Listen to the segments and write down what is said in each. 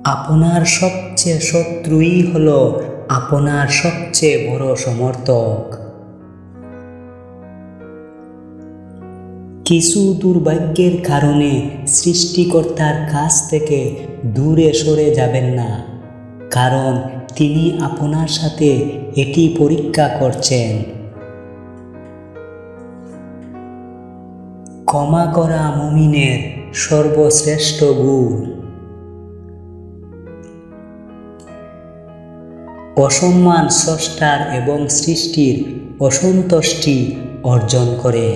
আপনার সবচেয়ে শত্রুই হল আপনার সবচেয়ে বড় সমর্থক। কিছু দুর্ভাগ্যের কারণে সৃষ্টিকর্তার কাছ থেকে দূরে সরে যাবেন না, কারণ তিনি আপনার সাথে এটি পরীক্ষা করছেন। ক্ষমা করা মুমিনের সর্বশ্রেষ্ঠ গুণ। অসম্মান স্রষ্টার এবং সৃষ্টির অসন্তুষ্টি অর্জন করে।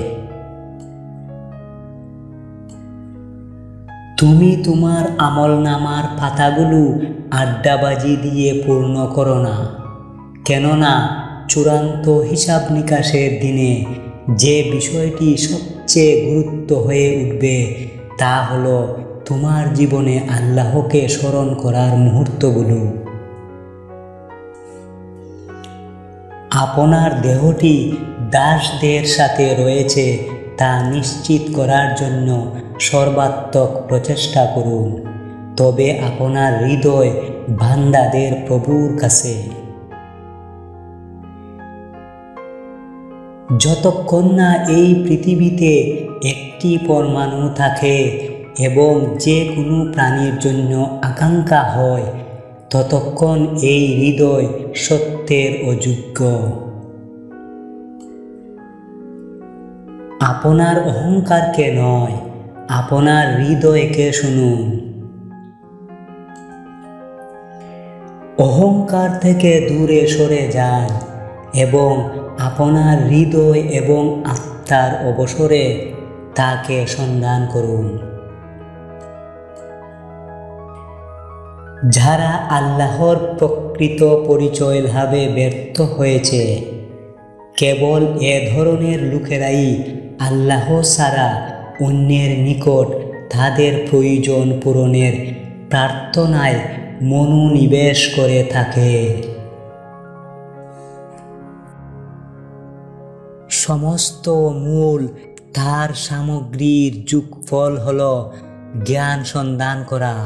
তুমি তোমার আমলনামার পাতাগুলো আড্ডাবাজি দিয়ে পূর্ণ করো না, কেননা চূড়ান্ত হিসাব নিকাশের দিনে যে বিষয়টি সবচেয়ে গুরুত্ব হয়ে উঠবে তা হলো তোমার জীবনে আল্লাহকে স্মরণ করার মুহূর্তগুলো। আপনার দেহটি দাসদের সাথে রয়েছে তা নিশ্চিত করার জন্য সর্বাত্মক প্রচেষ্টা করুন, তবে আপনার হৃদয় বান্দাদের প্রভুর কাছে। যতক্ষণ না এই পৃথিবীতে একটি পরমাণু থাকে এবং যে কোনো প্রাণীর জন্য আকাঙ্ক্ষা হয়, ততক্ষণ এই হৃদয় সত্যের অযোগ্য। আপনার অহংকারকে নয়, আপনার হৃদয়কে শুনুন। অহংকার থেকে দূরে সরে যান এবং আপনার হৃদয় এবং আত্মার অবসরে তাকে সন্ধান করুন। যারা আল্লাহর প্রকৃত পরিচয় লাভে ব্যর্থ হয়েছে, কেবল এ ধরনের লোকেরাই আল্লাহ ছাড়া অন্যের নিকট তাদের প্রয়োজন পূরণের প্রার্থনায় মনোনিবেশ করে থাকে। সমস্ত মূল তার সামগ্রীর যোগফল হল জ্ঞান সন্ধান করা,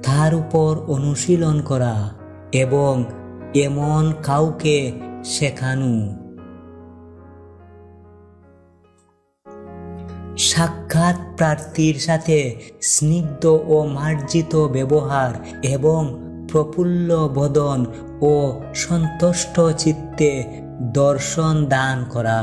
তার উপর অনুশীলন করা এবং এমন কাউকে শেখানো। সাক্ষাৎ প্রার্থীর সাথে স্নিগ্ধ ও মার্জিত ব্যবহার এবং প্রফুল্ল বদন ও সন্তুষ্ট চিত্তে দর্শন দান করা।